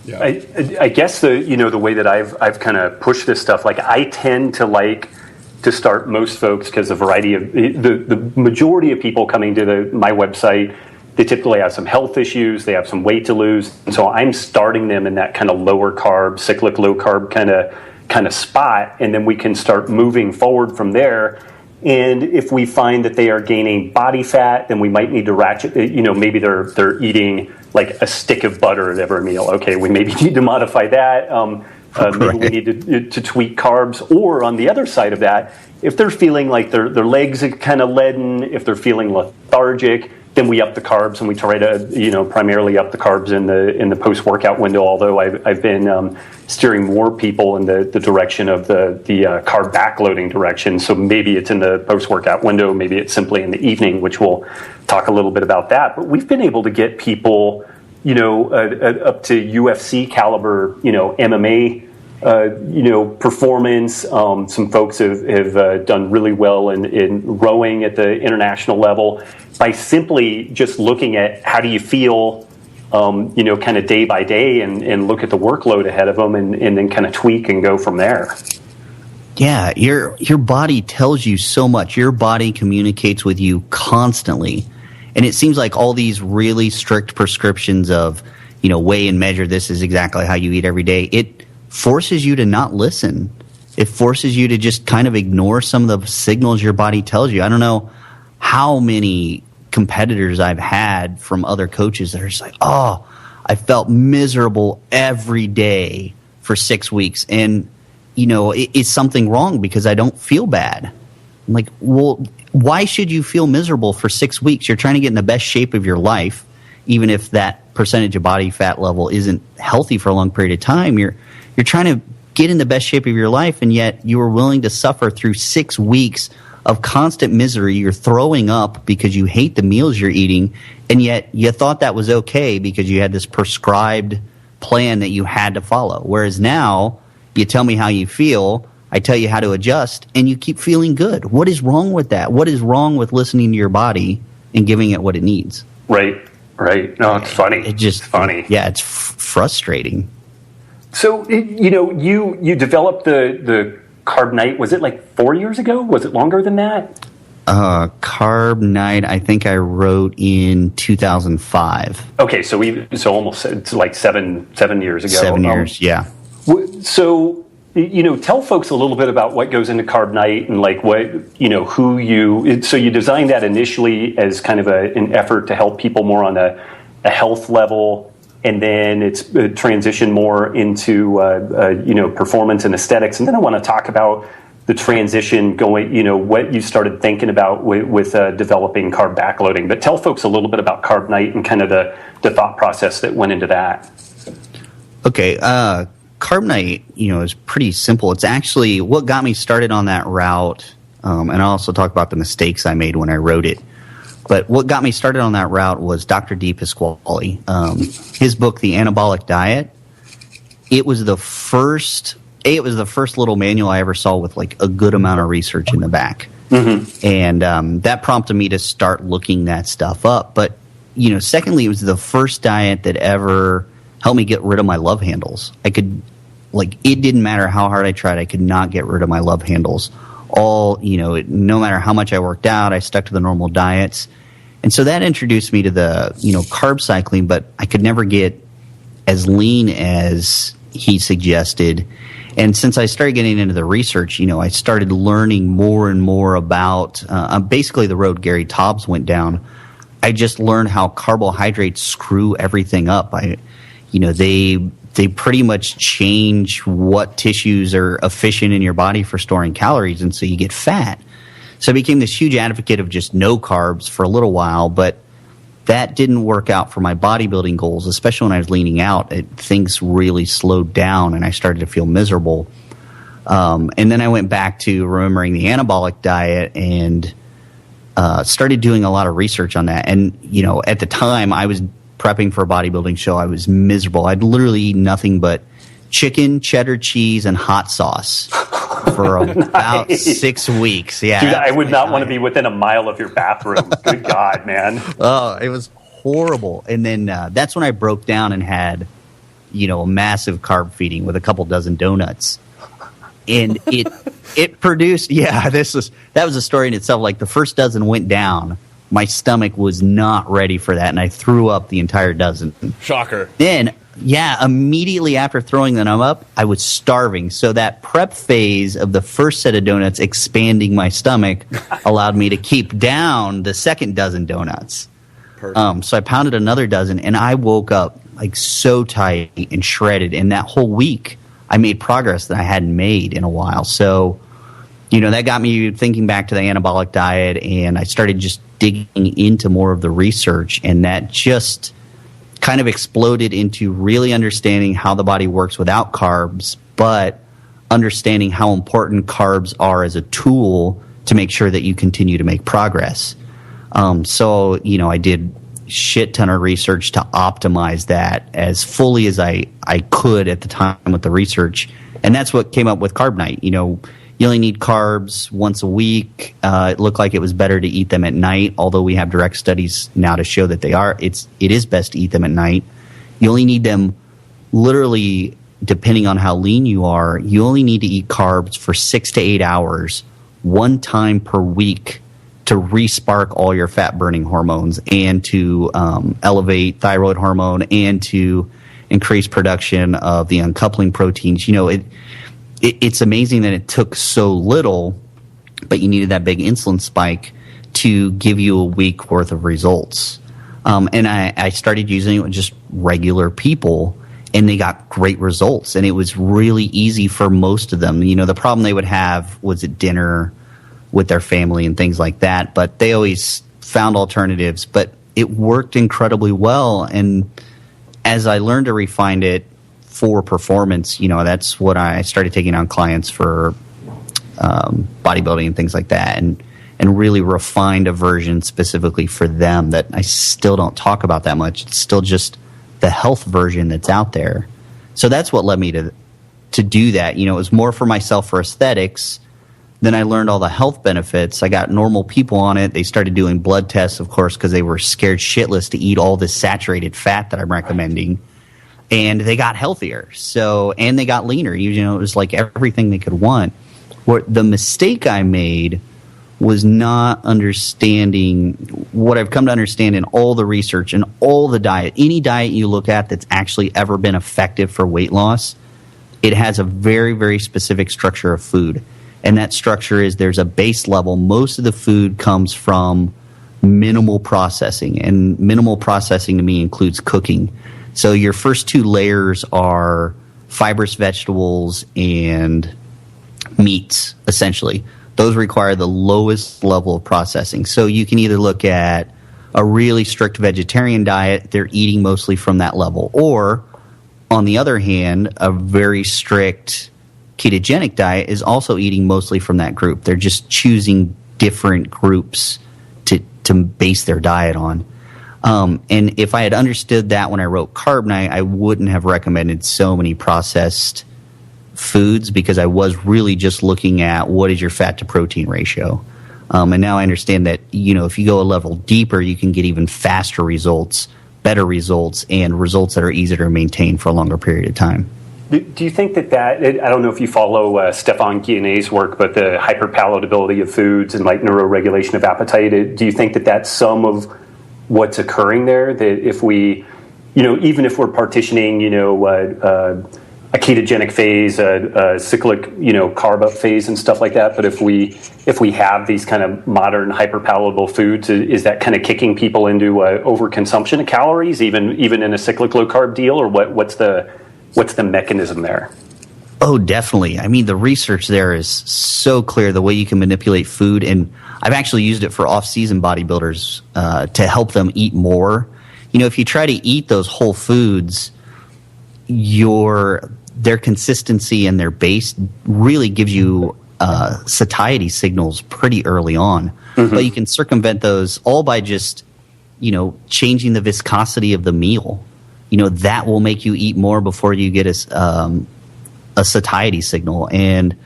Yeah. I guess the way that I've kind of pushed this stuff, like I tend to like to start most folks because a variety of the majority of people coming to my website, they typically have some health issues, they have some weight to lose, and so I'm starting them in that kind of lower carb, cyclic low carb kind of spot, and then we can start moving forward from there. And if we find that they are gaining body fat, then we might need to ratchet. Maybe they're eating like a stick of butter at every meal. Okay, we maybe need to modify that. Maybe we need to tweak carbs. Or on the other side of that, if they're feeling like their legs are kind of leaden, if they're feeling lethargic, then we up the carbs, and we try to primarily up the carbs in the post workout window. Although I've been steering more people in the direction of the carb backloading direction. So maybe it's in the post workout window, maybe it's simply in the evening, which we'll talk a little bit about that. But we've been able to get people, up to UFC caliber, MMA. Performance. Some folks have done really well in rowing at the international level by simply just looking at how do you feel, kind of day by day, and look at the workload ahead of them, and then kind of tweak and go from there. Yeah, your body tells you so much. Your body communicates with you constantly, and it seems like all these really strict prescriptions of weigh and measure. This is exactly how you eat every day. It forces you to not listen. It forces you to just kind of ignore some of the signals your body tells you. I don't know how many competitors I've had from other coaches that are just like, oh, I felt miserable every day for 6 weeks. And, it's something wrong because I don't feel bad. I'm like, well, why should you feel miserable for 6 weeks? You're trying to get in the best shape of your life, even if that percentage of body fat level isn't healthy for a long period of time. You're trying to get in the best shape of your life, and yet you were willing to suffer through 6 weeks of constant misery. You're throwing up because you hate the meals you're eating, and yet you thought that was okay because you had this prescribed plan that you had to follow. Whereas now, you tell me how you feel, I tell you how to adjust, and you keep feeling good. What is wrong with that? What is wrong with listening to your body and giving it what it needs? Right. No, it's funny. It's funny. Yeah, it's frustrating. So, you developed the Carb Night, was it like 4 years ago? Was it longer than that? Carb Night, I think I wrote in 2005. Okay, so almost, it's like seven years ago. 7 years, yeah. So, tell folks a little bit about what goes into Carb Night and like what, so you designed that initially as kind of an effort to help people more on a health level. And then it's transitioned more into, performance and aesthetics. And then I want to talk about the transition going, what you started thinking about with developing carb backloading. But tell folks a little bit about Carb Night and kind of the thought process that went into that. Okay. Carb Night, is pretty simple. It's actually what got me started on that route. And I'll also talk about the mistakes I made when I wrote it. But what got me started on that route was Dr. D. Pasquale. His book, The Anabolic Diet, it was the first little manual I ever saw with like a good amount of research in the back. Mm-hmm. And that prompted me to start looking that stuff up. But, secondly, it was the first diet that ever helped me get rid of my love handles. It didn't matter how hard I tried, I could not get rid of my love handles. No matter how much I worked out, I stuck to the normal diets. And so that introduced me to the, carb cycling, but I could never get as lean as he suggested. And since I started getting into the research, I started learning more and more about basically the road Gary Taubes went down. I just learned how carbohydrates screw everything up. They pretty much change what tissues are efficient in your body for storing calories, and so you get fat. So I became this huge advocate of just no carbs for a little while, but that didn't work out for my bodybuilding goals, especially when I was leaning out. Things really slowed down, and I started to feel miserable. And then I went back to remembering the anabolic diet and started doing a lot of research on that. And, at the time, I was prepping for a bodybuilding show. I was miserable. I'd literally eat nothing but chicken, cheddar cheese, and hot sauce for about 6 weeks. Yeah, dude, I would not want to be within a mile of your bathroom. Good God, man. Oh, it was horrible. And then that's when I broke down and had, a massive carb feeding with a couple dozen donuts. And it produced, that was a story in itself. Like the first dozen went down, my stomach was not ready for that, and I threw up the entire dozen. Shocker. Then, immediately after throwing them up, I was starving. So that prep phase of the first set of donuts expanding my stomach allowed me to keep down the second dozen donuts. So I pounded another dozen, and I woke up like so tight and shredded. And that whole week, I made progress that I hadn't made in a while. So, that got me thinking back to the anabolic diet, and I started just digging into more of the research, and that just kind of exploded into really understanding how the body works without carbs, but understanding how important carbs are as a tool to make sure that you continue to make progress. So, I did shit ton of research to optimize that as fully as I could at the time with the research. And that's what came up with Carb Night. You only need carbs once a week. It looked like it was better to eat them at night, although we have direct studies now to show that it is best to eat them at night. You only need them literally, depending on how lean you are, you only need to eat carbs for 6 to 8 hours, one time per week, to re-spark all your fat-burning hormones and to elevate thyroid hormone and to increase production of the uncoupling proteins. It's amazing that it took so little, but you needed that big insulin spike to give you a week worth of results. And I started using it with just regular people, and they got great results. And it was really easy for most of them. The problem they would have was at dinner with their family and things like that, but they always found alternatives. But it worked incredibly well, and as I learned to refine it for performance, that's what I started taking on clients for bodybuilding and things like that, and really refined a version specifically for them that I still don't talk about that much. It's still just the health version that's out there. So that's what led me to do that. It was more for myself for aesthetics. Then I learned all the health benefits. I got normal people on it. They started doing blood tests, of course, because they were scared shitless to eat all this saturated fat that I'm recommending. And they got healthier. And they got leaner. It was like everything they could want. The mistake I made was not understanding what I've come to understand in all the research and all the diet. Any diet you look at that's actually ever been effective for weight loss, it has a very, very specific structure of food. And that structure is there's a base level. Most of the food comes from minimal processing. And minimal processing to me includes cooking. So your first two layers are fibrous vegetables and meats, essentially. Those require the lowest level of processing. So you can either look at a really strict vegetarian diet, they're eating mostly from that level. Or, on the other hand, a very strict ketogenic diet is also eating mostly from that group. They're just choosing different groups to base their diet on. And if I had understood that when I wrote Carb Night, I wouldn't have recommended so many processed foods, because I was really just looking at what is your fat to protein ratio. And now I understand that, if you go a level deeper, you can get even faster results, better results, and results that are easier to maintain for a longer period of time. Do you think that I don't know if you follow Stefan Guyenet's work, but the hyperpalatability of foods and like neuroregulation of appetite, do you think that that's some of what's occurring there? That if we, even if we're partitioning, a ketogenic phase, a cyclic, carb up phase and stuff like that, but if we have these kind of modern hyperpalatable foods, is that kind of kicking people into overconsumption of calories, even in a cyclic low carb deal, or what's the mechanism there? Oh, definitely. I mean, the research there is so clear, the way you can manipulate food. And I've actually used it for off-season bodybuilders to help them eat more. If you try to eat those whole foods, their consistency and their base really gives you satiety signals pretty early on. Mm-hmm. But you can circumvent those all by just, changing the viscosity of the meal. That will make you eat more before you get a satiety signal. And,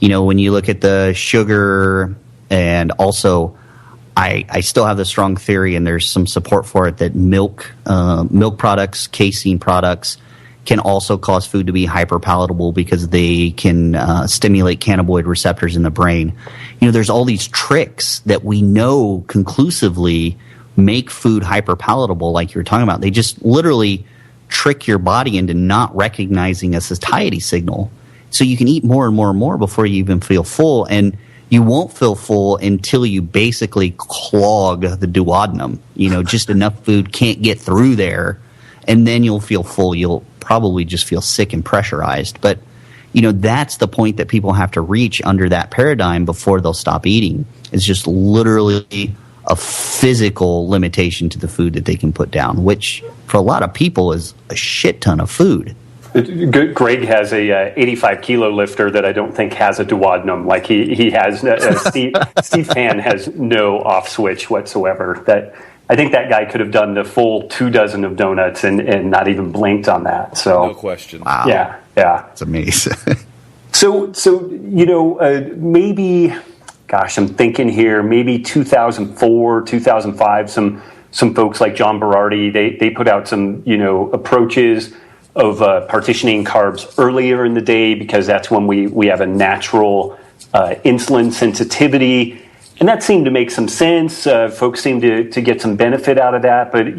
when you look at the sugar, and also I still have the strong theory, and there's some support for it, that milk products, casein products can also cause food to be hyperpalatable because they can stimulate cannabinoid receptors in the brain. There's all these tricks that we know conclusively make food hyperpalatable, like you were talking about. They just literally trick your body into not recognizing a satiety signal. So you can eat more and more and more before you even feel full, and you won't feel full until you basically clog the duodenum. Just enough food can't get through there, and then you'll feel full. You'll probably just feel sick and pressurized. But, that's the point that people have to reach under that paradigm before they'll stop eating. It's just literally a physical limitation to the food that they can put down, which for a lot of people is a shit ton of food. Greg has a 85 kilo lifter that I don't think has a duodenum. Like he has. Steve Pan has no off switch whatsoever. I think that guy could have done the full 24 of donuts and not even blinked on that. So no question. Wow. Yeah, it's amazing. So maybe, gosh, I'm thinking here, maybe 2004, 2005. Some folks like John Berardi, they put out some approaches of partitioning carbs earlier in the day because that's when we have a natural insulin sensitivity. And that seemed to make some sense. Folks seem to get some benefit out of that. But,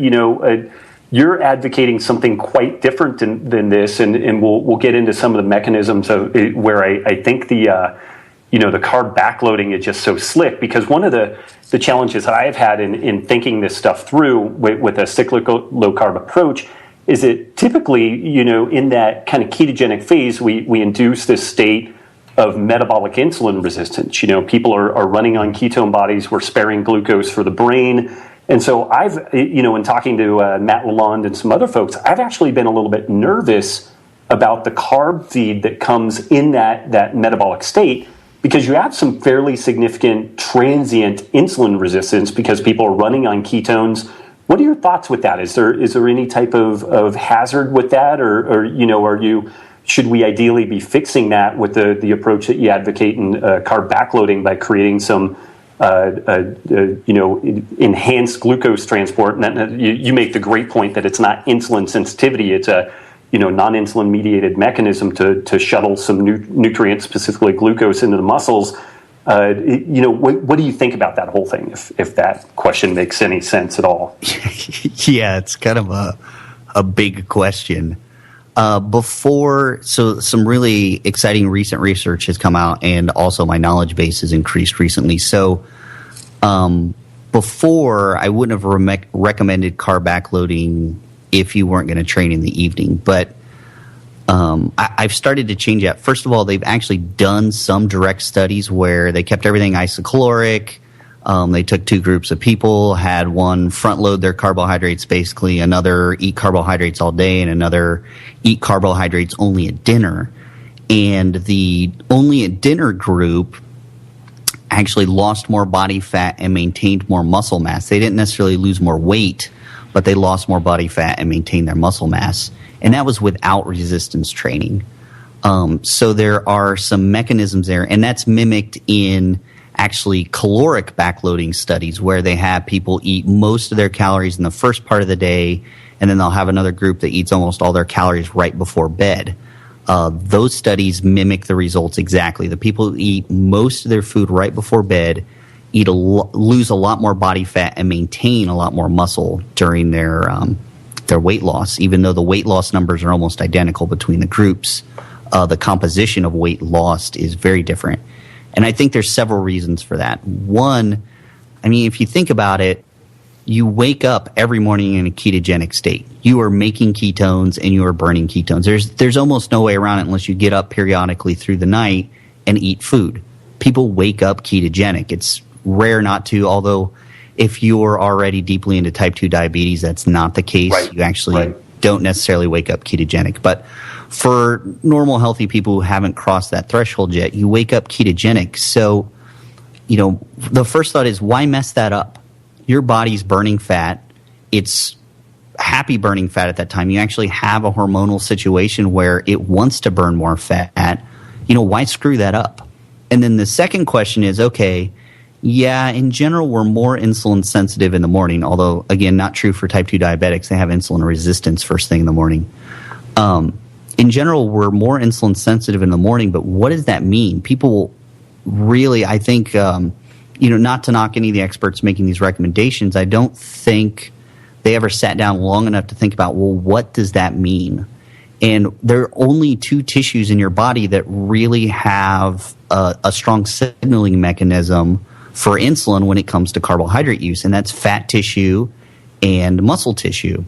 you're advocating something quite different than this. And we'll get into some of the mechanisms of it, where I think the carb backloading is just so slick. Because one of the challenges that I've had in thinking this stuff through with a cyclical low-carb approach is that typically, in that kind of ketogenic phase, we induce this state of metabolic insulin resistance. People are running on ketone bodies. We're sparing glucose for the brain. And so I've, in talking to Matt Lalonde and some other folks, I've actually been a little bit nervous about the carb feed that comes in that metabolic state, because you have some fairly significant transient insulin resistance because people are running on ketones. What are your thoughts with that? Is there any type of hazard with that, or should we ideally be fixing that with the approach that you advocate in carb backloading by creating some enhanced glucose transport? And that, you make the great point that it's not insulin sensitivity; it's a non-insulin mediated mechanism to shuttle some nutrients, specifically glucose, into the muscles. What do you think about that whole thing? If that question makes any sense at all? Yeah, it's kind of a big question. Some really exciting recent research has come out, and also my knowledge base has increased recently. So, before, I wouldn't have recommended carb backloading if you weren't going to train in the evening, but I've started to change that. First of all, they've actually done some direct studies where they kept everything isocaloric. They took two groups of people, had one front load their carbohydrates, basically, another eat carbohydrates all day, and another eat carbohydrates only at dinner. And the only at dinner group actually lost more body fat and maintained more muscle mass. They didn't necessarily lose more weight, but they lost more body fat and maintained their muscle mass. And that was without resistance training. So there are some mechanisms there, and that's mimicked in actually caloric backloading studies where they have people eat most of their calories in the first part of the day, and then they'll have another group that eats almost all their calories right before bed. Those studies mimic the results exactly. The people who eat most of their food right before bed lose a lot more body fat and maintain a lot more muscle during their weight loss. Even though the weight loss numbers are almost identical between the groups, the composition of weight lost is very different. And I think there's several reasons for that. One, if you think about it, you wake up every morning in a ketogenic state. You are making ketones and you are burning ketones. There's almost no way around it unless you get up periodically through the night and eat food. People wake up ketogenic. It's rare not to, although if you're already deeply into type 2 diabetes, that's not the case. Right. You actually don't necessarily wake up ketogenic. But for normal, healthy people who haven't crossed that threshold yet, you wake up ketogenic. So, the first thought is, why mess that up? Your body's burning fat. It's happy burning fat at that time. You actually have a hormonal situation where it wants to burn more fat. Why screw that up? And then the second question is, okay, yeah, in general, we're more insulin sensitive in the morning, although, again, not true for type 2 diabetics. They have insulin resistance first thing in the morning. In general, we're more insulin sensitive in the morning, but what does that mean? People really, I think, not to knock any of the experts making these recommendations, I don't think they ever sat down long enough to think about, well, what does that mean? And there are only two tissues in your body that really have a strong signaling mechanism for insulin when it comes to carbohydrate use, and that's fat tissue and muscle tissue.